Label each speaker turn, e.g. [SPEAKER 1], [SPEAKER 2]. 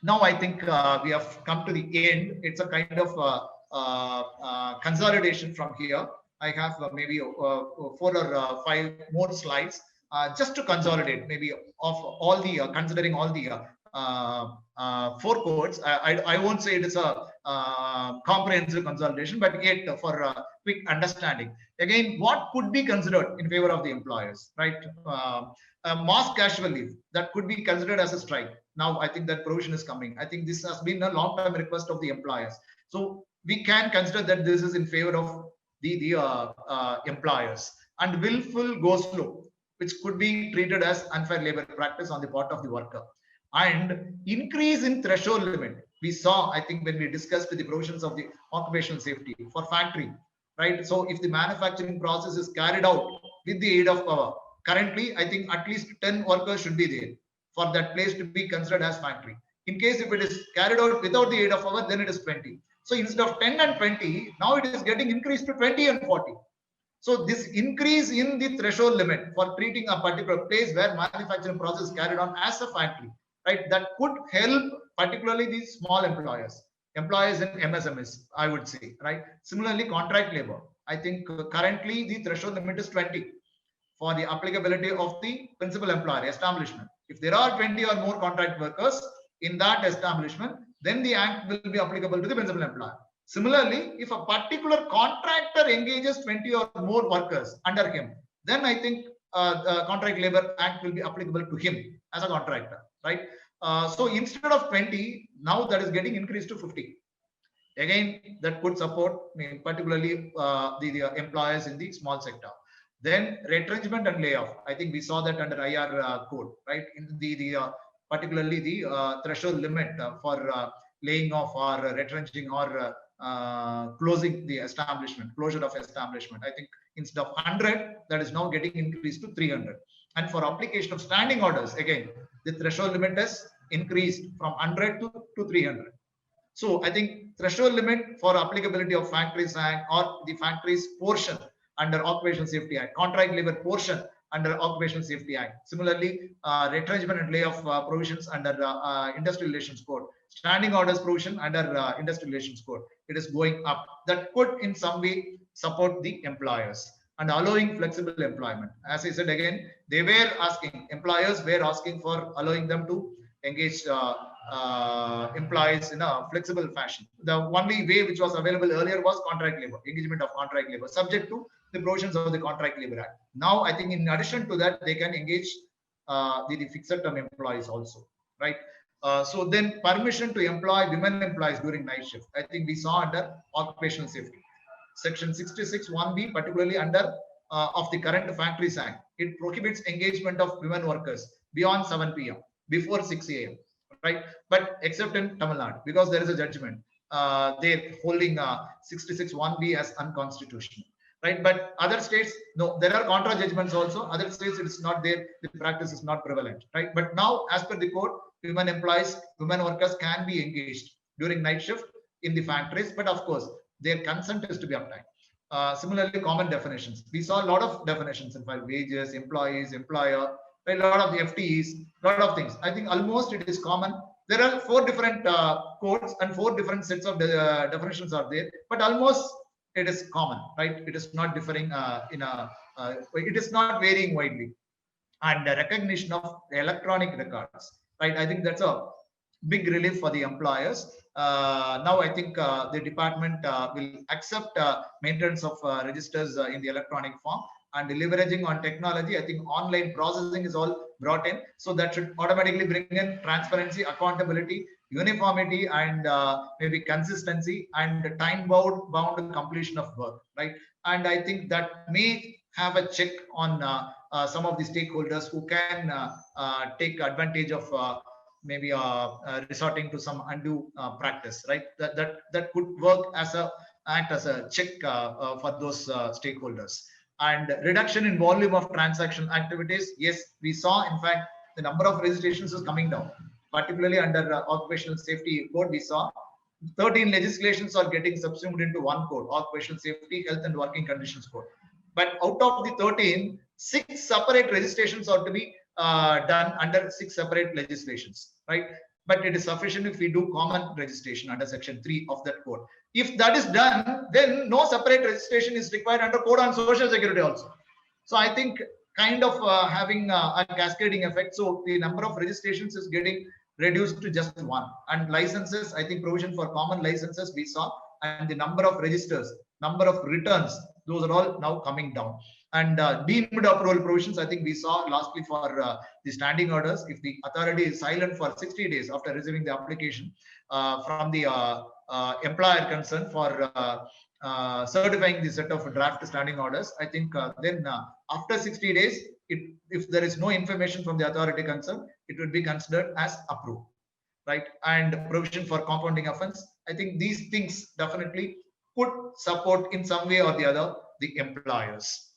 [SPEAKER 1] Now I think we have come to the end. It's a kind of consolidation from here. I have maybe 4 or 5 more slides just to consolidate maybe of all the considering all the 4 codes. I won't say it is a comprehensive consolidation, but yet for quick understanding. Again, what could be considered in favor of the employers, right? Mass casual leave that could be considered as a strike. Now I think that provision is coming. I think this has been a long-time request of the employers. So we can consider that this is in favor of the employers. And willful go slow, which could be treated as unfair labor practice on the part of the worker. And increase in threshold limit. We saw, I think, when we discussed the provisions of the occupational safety for factory, right? So if the manufacturing process is carried out with the aid of power, currently, I think at least 10 workers should be there for that place to be considered as factory. In case if it is carried out without the aid of power, then it is 20. So instead of 10 and 20, now it is getting increased to 20 and 40. So this increase in the threshold limit for treating a particular place where manufacturing process is carried on as a factory, right? That could help particularly the small employers in MSMEs, I would say, right? Similarly, contract labor. I think currently the threshold limit is 20 for the applicability of the principal employer establishment. If there are 20 or more contract workers in that establishment, then the act will be applicable to the principal employer. Similarly, if a particular contractor engages 20 or more workers under him, then I think the Contract Labor Act will be applicable to him as a contractor, right? So instead of 20, now that is getting increased to 50. Again, that could support particularly the employers in the small sector. Then retrenchment and layoff. I think we saw that under IR code, right? In the particularly the threshold limit for laying off or retrenching or closing the establishment, closure of establishment. I think instead of 100, that is now getting increased to 300. And for application of standing orders, again, the threshold limit is increased from 100 to 300. So I think threshold limit for applicability of Factories Act or the factories portion under Occupational Safety Act, contract labor portion under Occupational Safety Act. Similarly, retrenchment and layoff provisions under Industrial Relations Code, standing orders provision under Industrial Relations Code. It is going up. That could in some way support the employers and allowing flexible employment. As I said again, they were asking, employers were asking for allowing them to engage employees in a flexible fashion. The only way which was available earlier was contract labor, engagement of contract labor, subject to the provisions of the Contract Labor Act. Now, I think in addition to that, they can engage the fixed term employees also, right? So then permission to employ women employees during night shift. I think we saw under occupational safety. Section 66(1)(b), particularly under of the current Factories Act, it prohibits engagement of women workers beyond 7 p.m. before 6 a.m. Right? But except in Tamil Nadu, because there is a judgment, they're holding 66(1)(b) as unconstitutional. Right? But other states, no, there are contra judgments also. Other states, it is not there. The practice is not prevalent. Right? But now, as per the code, women employees, women workers can be engaged during night shift in the factories. But of course, their consent is to be obtained. Similarly, common definitions. We saw a lot of definitions in fact, wages, employees, employer, a lot of FTEs, a lot of things. I think almost it is common. There are 4 different codes and 4 different sets of definitions are there, but almost it is common, right? It is not differing it is not varying widely. And the recognition of electronic records, right? I think that's a big relief for the employers. Now I think the department will accept maintenance of registers in the electronic form, and leveraging on technology. I think online processing is all brought in, so that should automatically bring in transparency, accountability, uniformity, and maybe consistency and time bound completion of work, right? And I think that may have a check on some of the stakeholders who can take advantage of maybe resorting to some undue practice, right? That could work as act as a check for those stakeholders. And reduction in volume of transaction activities. Yes, we saw, in fact, the number of registrations is coming down, particularly under Occupational Safety Code. We saw 13 legislations are getting subsumed into one code, Occupational Safety, Health and Working Conditions Code. But out of the 13, 6 separate registrations are to be done under 6 separate legislations, right? but it is sufficient if we do common registration under section 3 of that code. If that is done, then no separate registration is required under code on social security also. So I think kind of having a cascading effect. So the number of registrations is getting reduced to just one, and licenses, I think provision for common licenses we saw, and the number of registers, number of returns, those are all now coming down. And deemed approval provisions, I think we saw lastly for the standing orders. If the authority is silent for 60 days after receiving the application from the employer concerned for certifying the set of draft standing orders, I think then after 60 days, if there is no information from the authority concerned, it would be considered as approved, right? And provision for compounding offense, I think these things definitely could support in some way or the other the employers.